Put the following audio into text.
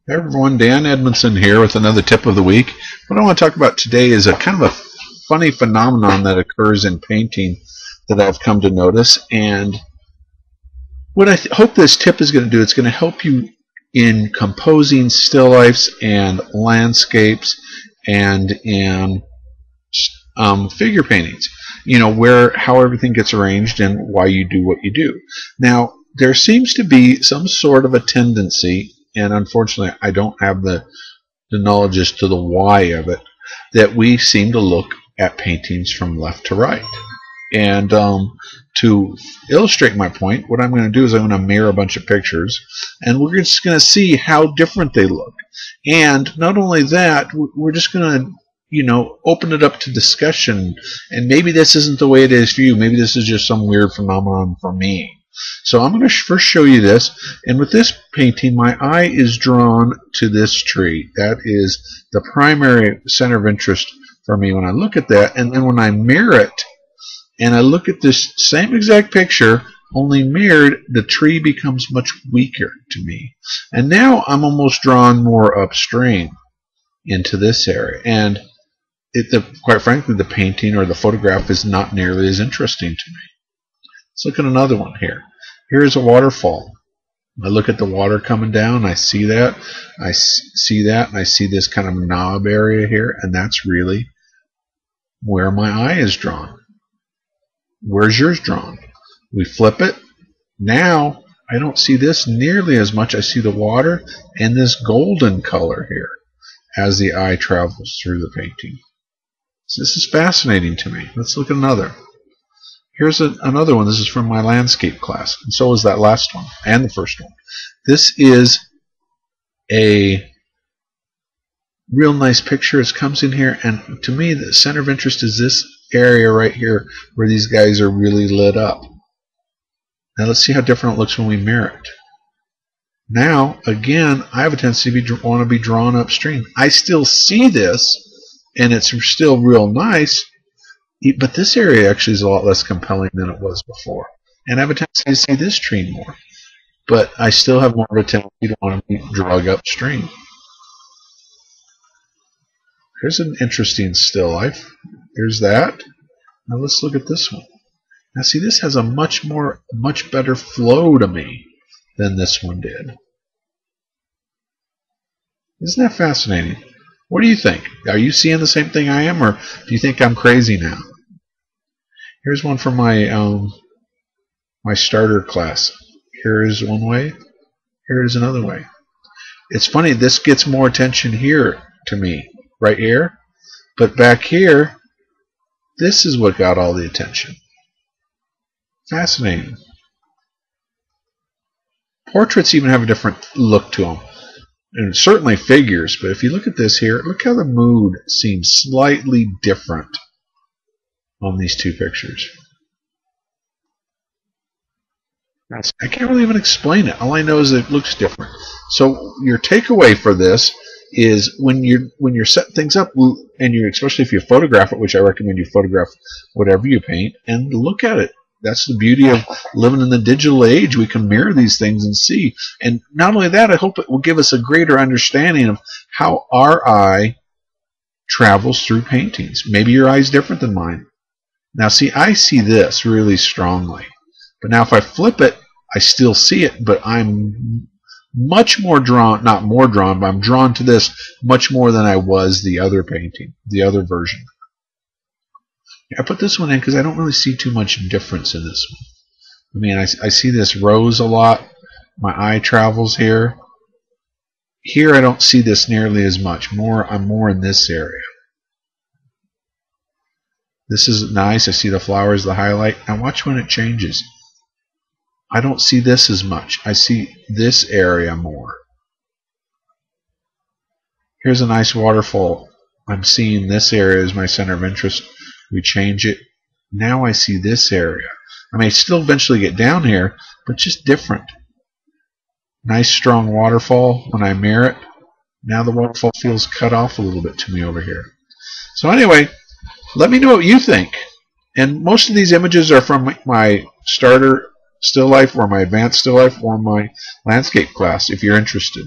Hey everyone, Dan Edmondson here with another tip of the week. What I want to talk about today is a kind of a funny phenomenon that occurs in painting that I've come to notice. And what I hope this tip is going to do, it's going to help you in composing still lifes and landscapes and in figure paintings. You know, how everything gets arranged and why you do what you do. Now, there seems to be some sort of a tendency, and unfortunately I don't have the knowledge as to the why of it, that we seem to look at paintings from left to right. And to illustrate my point, what I'm going to do is I'm going to mirror a bunch of pictures, and we're just going to see how different they look. And not only that, we're just going to open it up to discussion, and maybe this isn't the way it is for you. Maybe this is just some weird phenomenon for me. So I'm going to first show you this, and with this painting my eye is drawn to this tree. That is the primary center of interest for me when I look at that, and then when I mirror it and I look at this same exact picture, only mirrored, the tree becomes much weaker to me. And now I'm almost drawn more upstream into this area, and quite frankly the painting or the photograph is not nearly as interesting to me. Let's look at another one here. Here's a waterfall. I look at the water coming down, I see that, and I see this kind of knob area here, and that's really where my eye is drawn. Where's yours drawn? We flip it. Now I don't see this nearly as much. I see the water and this golden color here as the eye travels through the painting. So this is fascinating to me. Let's look at another. Here's another one. This is from my landscape class, and so is that last one and the first one. This is a real nice picture. It comes in here, and to me the center of interest is this area right here where these guys are really lit up. Now let's see how different it looks when we mirror it. Now again, I have a tendency to want to be drawn upstream. I still see this, and it's still real nice, but this area actually is a lot less compelling than it was before. And I have a tendency to see this tree more, but I still have more of a tendency to want to be dragged upstream. Here's an interesting still life. Here's that. Now let's look at this one. Now see, this has a much better flow to me than this one did. Isn't that fascinating? What do you think? Are you seeing the same thing I am, or do you think I'm crazy now? Here's one from my my starter class. Here is one way. Here is another way. It's funny, this gets more attention here to me, right here, but back here, this is what got all the attention. Fascinating. Portraits even have a different look to them, and certainly figures, but if you look at this here, look how the mood seems slightly different on these two pictures. I can't really even explain it. All I know is that it looks different. So your takeaway for this is when you're setting things up, and especially if you photograph it, which I recommend you photograph whatever you paint, and look at it. That's the beauty of living in the digital age. We can mirror these things and see. And not only that, I hope it will give us a greater understanding of how our eye travels through paintings. Maybe your eye is different than mine. Now see, I see this really strongly. But now if I flip it, I still see it, but I'm much more drawn, not more drawn, but I'm drawn to this much more than I was the other painting, the other version. I put this one in because I don't really see too much difference in this one. I mean, I see this rose a lot. My eye travels here. Here I don't see this nearly as much. I'm more in this area. This is nice. I see the flowers, the highlight. Now watch when it changes. I don't see this as much. I see this area more. Here's a nice waterfall. I'm seeing this area as my center of interest. We change it. Now I see this area. I may still eventually get down here, but just different. Nice strong waterfall when I mirror it. Now the waterfall feels cut off a little bit to me over here. So anyway, let me know what you think. And most of these images are from my starter still life or my advanced still life or my landscape class if you're interested.